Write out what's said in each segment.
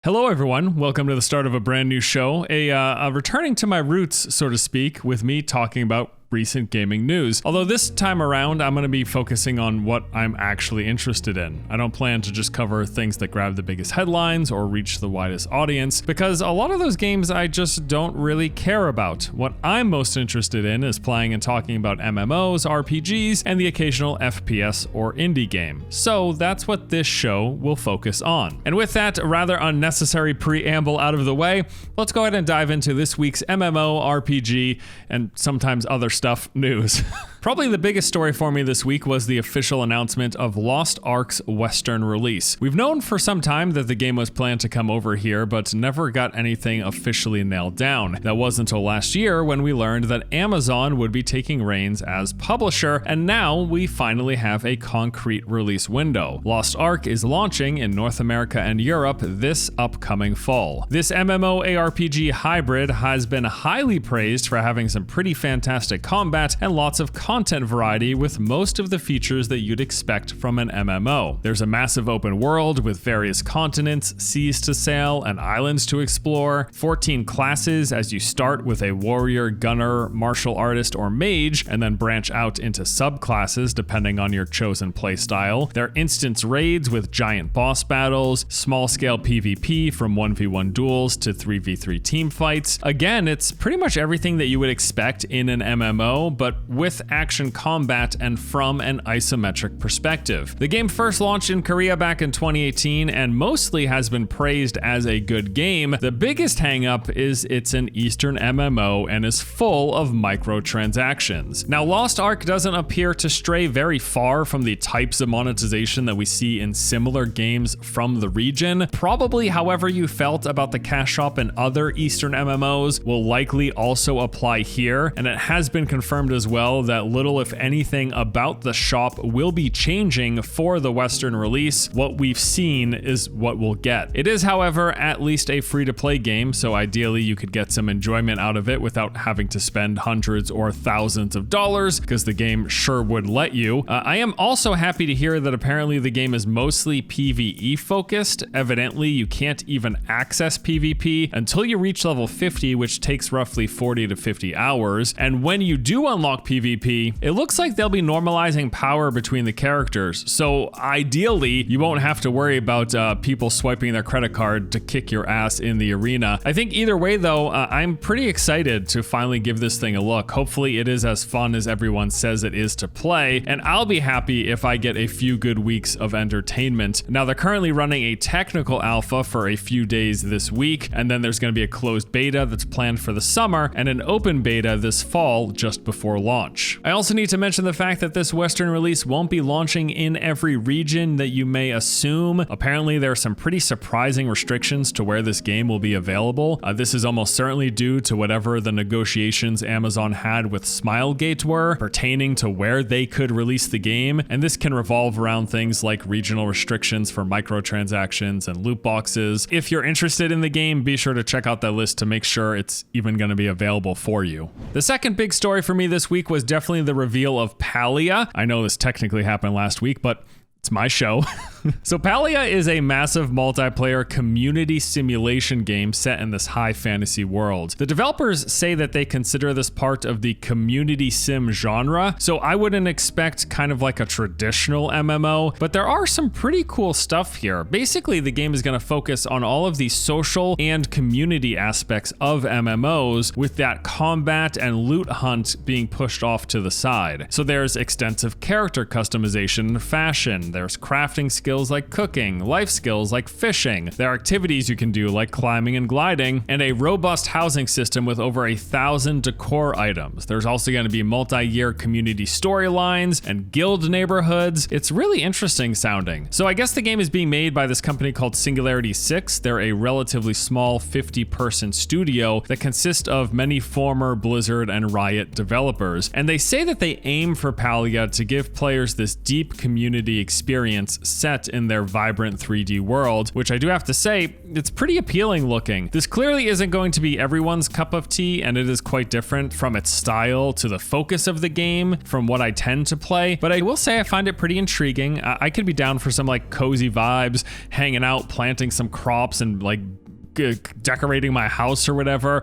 Hello everyone, welcome to the start of a brand new show, a returning to my roots, so to speak, with me talking about recent gaming news. Although this time around, I'm going to be focusing on what I'm actually interested in. I don't plan to just cover things that grab the biggest headlines or reach the widest audience, because a lot of those games I just don't really care about. What I'm most interested in is playing and talking about MMOs, RPGs, and the occasional FPS or indie game. So that's what this show will focus on. And with that rather unnecessary preamble out of the way, let's go ahead and dive into this week's MMO, RPG, and sometimes other stuff news. Probably the biggest story for me this week was the official announcement of Lost Ark's Western release. We've known for some time that the game was planned to come over here, but never got anything officially nailed down. That wasn't until last year when we learned that Amazon would be taking reins as publisher, and now we finally have a concrete release window. Lost Ark is launching in North America and Europe this upcoming fall. This MMO ARPG hybrid has been highly praised for having some pretty fantastic combat and lots of content variety with most of the features that you'd expect from an MMO. There's a massive open world with various continents, seas to sail, and islands to explore, 14 classes as you start with a warrior, gunner, martial artist, or mage, and then branch out into subclasses depending on your chosen playstyle. There are instance raids with giant boss battles, small-scale PvP from 1v1 duels to 3v3 team fights. Again, it's pretty much everything that you would expect in an MMO, but with action combat and from an isometric perspective. The game first launched in Korea back in 2018 and mostly has been praised as a good game. The biggest hang-up is it's an Eastern MMO and is full of microtransactions. Now, Lost Ark doesn't appear to stray very far from the types of monetization that we see in similar games from the region. Probably however you felt about the cash shop and other Eastern MMOs will likely also apply here, and it has been confirmed as well that little, if anything, about the shop will be changing for the Western release. What we've seen is what we'll get. It is, however, at least a free-to-play game, so ideally you could get some enjoyment out of it without having to spend hundreds or thousands of dollars, because the game sure would let you. I am also happy to hear that apparently the game is mostly PvE focused. Evidently, you can't even access PvP until you reach level 50, which takes roughly 40 to 50 hours, and when you do unlock PvP, it looks like they'll be normalizing power between the characters, so ideally you won't have to worry about people swiping their credit card to kick your ass in the arena. I think either way though, I'm pretty excited to finally give this thing a look. Hopefully it is as fun as everyone says it is to play, and I'll be happy if I get a few good weeks of entertainment. Now, they're currently running a technical alpha for a few days this week, and then there's going to be a closed beta that's planned for the summer and an open beta this fall just before launch. I also need to mention the fact that this Western release won't be launching in every region that you may assume. Apparently, there are some pretty surprising restrictions to where this game will be available. This is almost certainly due to whatever the negotiations Amazon had with Smilegate were pertaining to where they could release the game, and this can revolve around things like regional restrictions for microtransactions and loot boxes. If you're interested in the game, be sure to check out that list to make sure it's even going to be available for you. The second big story for me this week was definitely the reveal of Palia. I know this technically happened last week, but it's my show. So Palia is a massive multiplayer community simulation game set in this high fantasy world. The developers say that they consider this part of the community sim genre, so I wouldn't expect kind of like a traditional MMO, but there are some pretty cool stuff here. Basically, the game is going to focus on all of the social and community aspects of MMOs, with that combat and loot hunt being pushed off to the side. So there's extensive character customization and fashion. There's crafting skills like cooking, life skills like fishing. There are activities you can do like climbing and gliding, and a robust housing system with over 1,000 decor items. There's also going to be multi-year community storylines and guild neighborhoods. It's really interesting sounding. So I guess the game is being made by this company called Singularity 6. They're a relatively small 50-person studio that consists of many former Blizzard and Riot developers, and they say that they aim for Palia to give players this deep community experience experience set in their vibrant 3D world, which I do have to say, it's pretty appealing looking. This clearly isn't going to be everyone's cup of tea, and it is quite different from its style to the focus of the game from what I tend to play, but I will say I find it pretty intriguing. I could be down for some like cozy vibes, hanging out, planting some crops, and like decorating my house or whatever.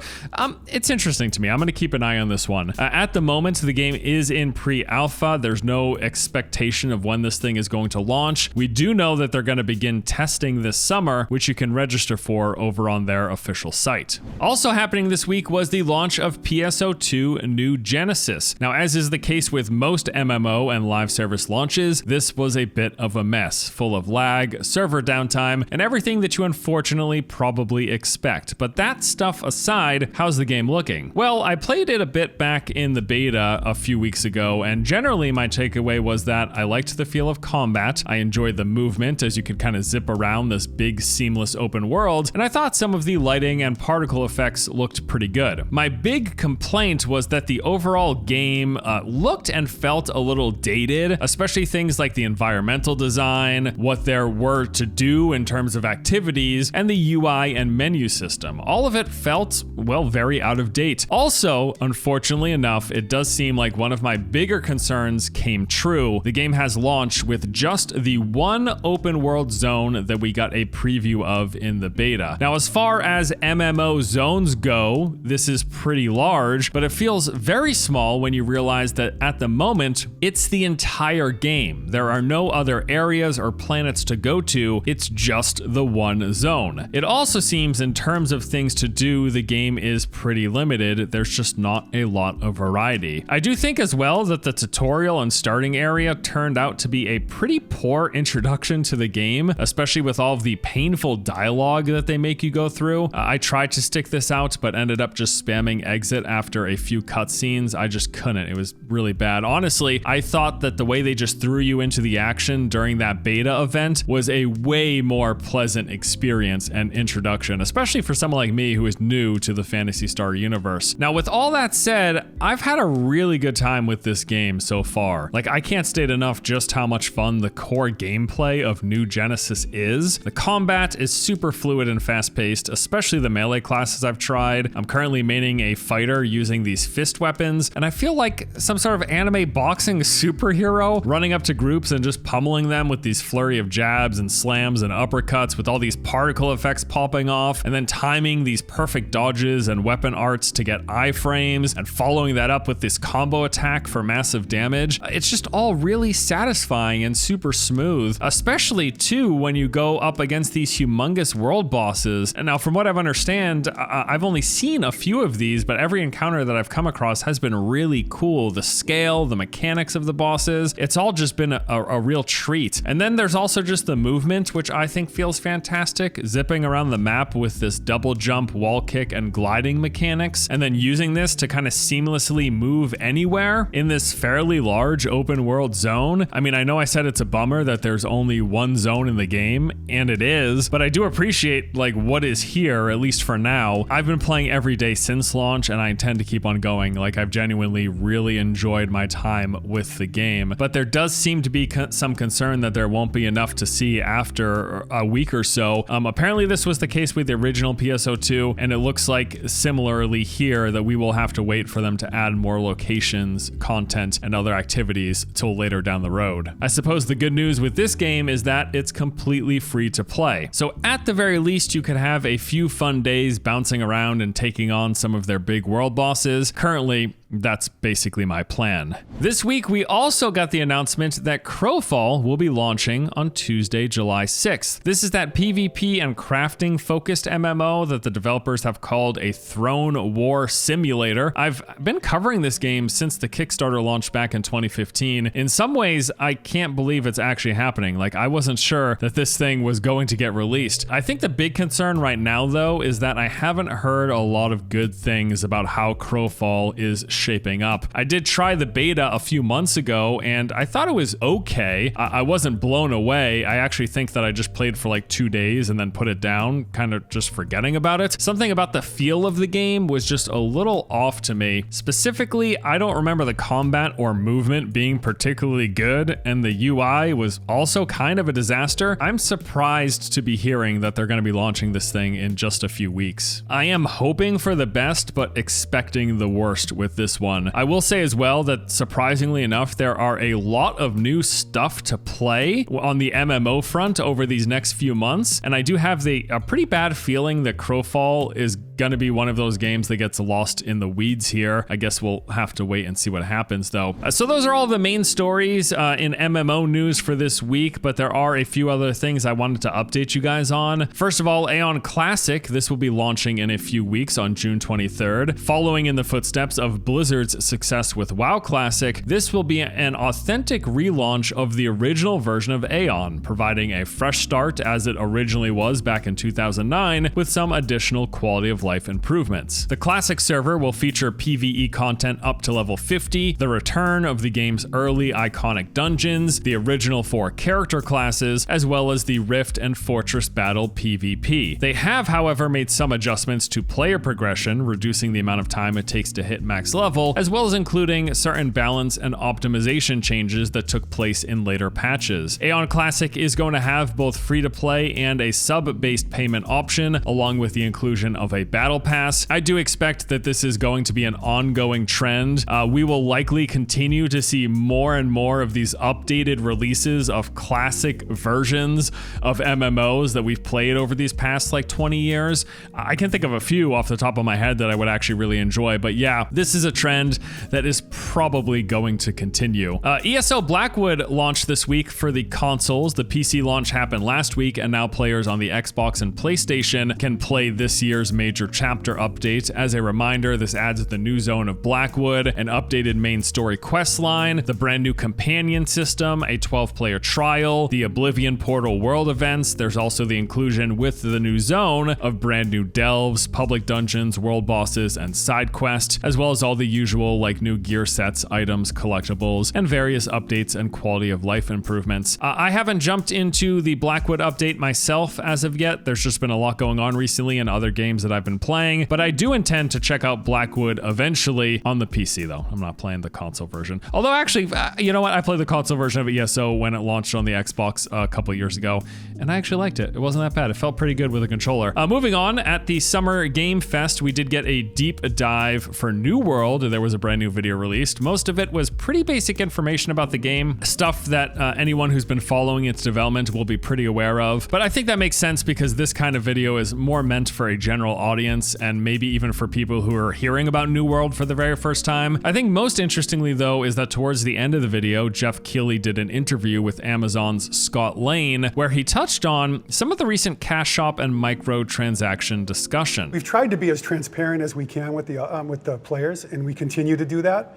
It's interesting to me. I'm going to keep an eye on this one. At the moment, the game is in pre-alpha. There's no expectation of when this thing is going to launch. We do know that they're going to begin testing this summer, which you can register for over on their official site. Also happening this week was the launch of PSO2 New Genesis. Now, as is the case with most MMO and live service launches, this was a bit of a mess, full of lag, server downtime, and everything that you unfortunately probably expect. But that stuff aside, how's the game looking? Well, I played it a bit back in the beta a few weeks ago, and generally my takeaway was that I liked the feel of combat. I enjoyed the movement as you could kind of zip around this big seamless open world, and I thought some of the lighting and particle effects looked pretty good. My big complaint was that the overall game looked and felt a little dated, especially things like the environmental design, what there were to do in terms of activities, and the UI and menu system. All of it felt, well, very out of date. Also, unfortunately enough, it does seem like one of my bigger concerns came true. The game has launched with just the one open world zone that we got a preview of in the beta. Now, as far as MMO zones go, this is pretty large, but it feels very small when you realize that at the moment, it's the entire game. There are no other areas or planets to go to. It's just the one zone. It also seems in terms of things to do, the game is pretty limited. There's just not a lot of variety. I do think as well that the tutorial and starting area turned out to be a pretty poor introduction to the game, especially with all of the painful dialogue that they make you go through. I tried to stick this out, but ended up just spamming exit after a few cutscenes. I just couldn't. It was really bad. Honestly, I thought that the way they just threw you into the action during that beta event was a way more pleasant experience and introduction, especially for someone like me who is new to the Phantasy Star universe. Now, with all that said, I've had a really good time with this game so far. Like, I can't state enough just how much fun the core gameplay of New Genesis is. The combat is super fluid and fast-paced, especially the melee classes I've tried. I'm currently maining a fighter using these fist weapons, and I feel like some sort of anime boxing superhero, running up to groups and just pummeling them with these flurry of jabs and slams and uppercuts with all these particle effects popping off, and then timing these perfect dodges and weapon arts to get iframes, and following that up with this combo attack for massive damage. It's just all really satisfying and super smooth, especially too when you go up against these humongous world bosses. And now, from what I understand, I've only seen a few of these, but every encounter that I've come across has been really cool. The scale, the mechanics of the bosses, it's all just been a real treat. And then there's also just the movement, which I think feels fantastic, zipping around the map with this double jump, wall kick, and gliding mechanics, and then using this to kind of seamlessly move anywhere in this fairly large open world zone. I mean, I know I said it's a bummer that there's only one zone in the game, and it is, but I do appreciate like what is here, at least for now. I've been playing every day since launch, and I intend to keep on going. Like, I've genuinely really enjoyed my time with the game, but there does seem to be some concern that there won't be enough to see after a week or so. Apparently this was the case with the original PSO2, and it looks like similarly here that we will have to wait for them to add more locations, content, and other activities till later down the road. I suppose the good news with this game is that it's completely free to play. So at the very least, you could have a few fun days bouncing around and taking on some of their big world bosses. Currently, that's basically my plan. This week, we also got the announcement that Crowfall will be launching on Tuesday, July 6th. This is that PvP and crafting focused MMO that the developers have called a throne war simulator. I've been covering this game since the Kickstarter launched back in 2015. In some ways, I can't believe it's actually happening. Like, I wasn't sure that this thing was going to get released. I think the big concern right now, though, is that I haven't heard a lot of good things about how Crowfall is shaping up. I did try the beta a few months ago and I thought it was okay. I wasn't blown away. I actually think that I just played for like 2 days and then put it down, kind of just forgetting about it. Something about the feel of the game was just a little off to me. Specifically, I don't remember the combat or movement being particularly good, and the UI was also kind of a disaster. I'm surprised to be hearing that they're going to be launching this thing in just a few weeks. I am hoping for the best, but expecting the worst with this one. I will say as well that surprisingly enough, there are a lot of new stuff to play on the MMO front over these next few months, and I do have a pretty bad feeling that Crowfall is gonna be one of those games that gets lost in the weeds here. I guess we'll have to wait and see what happens though. So those are all the main stories in MMO news for this week, but there are a few other things I wanted to update you guys on. First of all, Aion Classic. This will be launching in a few weeks on June 23rd. Following in the footsteps of Blizzard's success with WoW Classic, this will be an authentic relaunch of the original version of Aion, providing a fresh start as it originally was back in 2009 with some additional quality of life improvements. The Classic server will feature PvE content up to level 50, the return of the game's early iconic dungeons, the original 4 character classes, as well as the Rift and Fortress Battle PvP. They have, however, made some adjustments to player progression, reducing the amount of time it takes to hit max level, as well as including certain balance and optimization changes that took place in later patches. Aion Classic is going to have both free-to-play and a sub-based payment option, along with the inclusion of a battle pass. I do expect that this is going to be an ongoing trend. We will likely continue to see more and more of these updated releases of classic versions of MMOs that we've played over these past like 20 years. I can think of a few off the top of my head that I would actually really enjoy, but yeah, this is a trend that is probably going to continue. ESO Blackwood launched this week for the consoles. The PC launch happened last week, and now players on the Xbox and PlayStation can play this year's major chapter update. As a reminder, this adds the new zone of Blackwood, an updated main story quest line, the brand new companion system, a 12-player trial, the Oblivion Portal world events. There's also the inclusion with the new zone of brand new delves, public dungeons, world bosses, and side quests, as well as all the usual like new gear sets, items, collectibles, and various updates and quality of life improvements. I haven't jumped into the Blackwood update myself as of yet. There's just been a lot going on recently in other games that I've been playing, but I do intend to check out Blackwood eventually on the PC though. I'm not playing the console version. Although actually, you know what? I played the console version of ESO when it launched on the Xbox a couple years ago, and I actually liked it. It wasn't that bad. It felt pretty good with a controller. Moving on, at the Summer Game Fest, we did get a deep dive for New World. There was a brand new video released. Most of it was pretty basic information about the game, stuff that anyone who's been following its development will be pretty aware of. But I think that makes sense because this kind of video is more meant for a general audience and maybe even for people who are hearing about New World for the very first time. I think most interestingly though is that towards the end of the video, Jeff Keighley did an interview with Amazon's Scott Lane where he touched on some of the recent cash shop and microtransaction discussion. We've tried to be as transparent as we can with the players, and we continue to do that.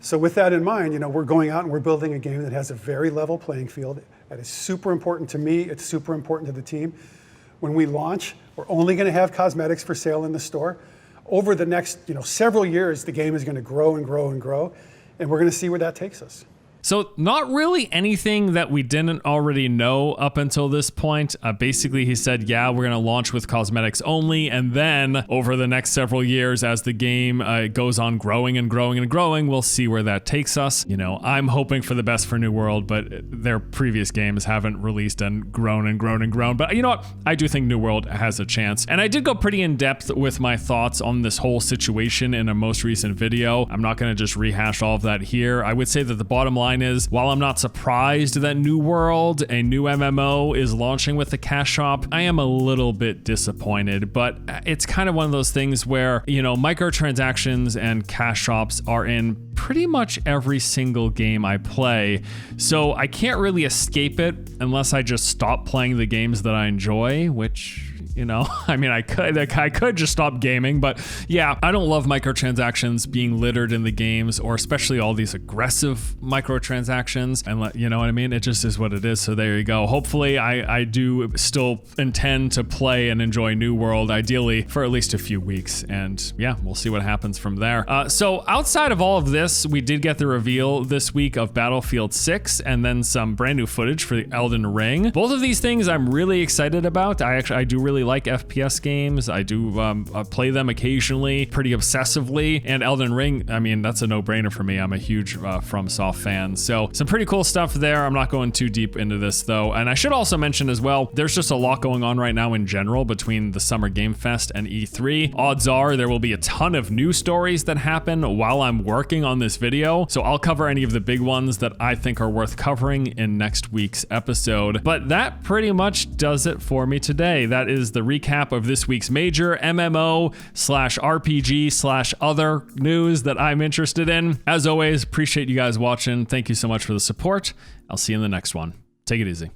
So with that in mind, you know, we're going out and we're building a game that has a very level playing field. That is super important to me. It's super important to the team. When we launch, we're only going to have cosmetics for sale in the store. Over the next, several years, the game is going to grow and grow and grow, and we're going to see where that takes us. So not really anything that we didn't already know up until this point. Basically, he said, yeah, we're going to launch with cosmetics only. And then over the next several years, as the game goes on growing and growing and growing, we'll see where that takes us. I'm hoping for the best for New World, but their previous games haven't released and grown and grown and grown. But you know what? I do think New World has a chance. And I did go pretty in depth with my thoughts on this whole situation in a most recent video. I'm not going to just rehash all of that here. I would say that the bottom line is, while I'm not surprised that New World, a new MMO, is launching with the cash shop, I am a little bit disappointed, but it's kind of one of those things where, microtransactions and cash shops are in pretty much every single game I play, so I can't really escape it unless I just stop playing the games that I enjoy, which you know. I mean, I could just stop gaming, but yeah, I don't love microtransactions being littered in the games, or especially all these aggressive microtransactions, and you know what I mean? It just is what it is. So there you go. Hopefully I do still intend to play and enjoy New World, ideally for at least a few weeks. And yeah, we'll see what happens from there. So outside of all of this, we did get the reveal this week of Battlefield 6 and then some brand new footage for the Elden Ring. Both of these things I'm really excited about. I do really like FPS games. I do play them occasionally, pretty obsessively. And Elden Ring, I mean, that's a no-brainer for me. I'm a huge FromSoft fan. So some pretty cool stuff there. I'm not going too deep into this though. And I should also mention as well, there's just a lot going on right now in general between the Summer Game Fest and E3. Odds are there will be a ton of news stories that happen while I'm working on this video. So I'll cover any of the big ones that I think are worth covering in next week's episode. But that pretty much does it for me today. That is the recap of this week's major MMO/RPG/other news that I'm interested in. As always, appreciate you guys watching. Thank you so much for the support. I'll see you in the next one. Take it easy.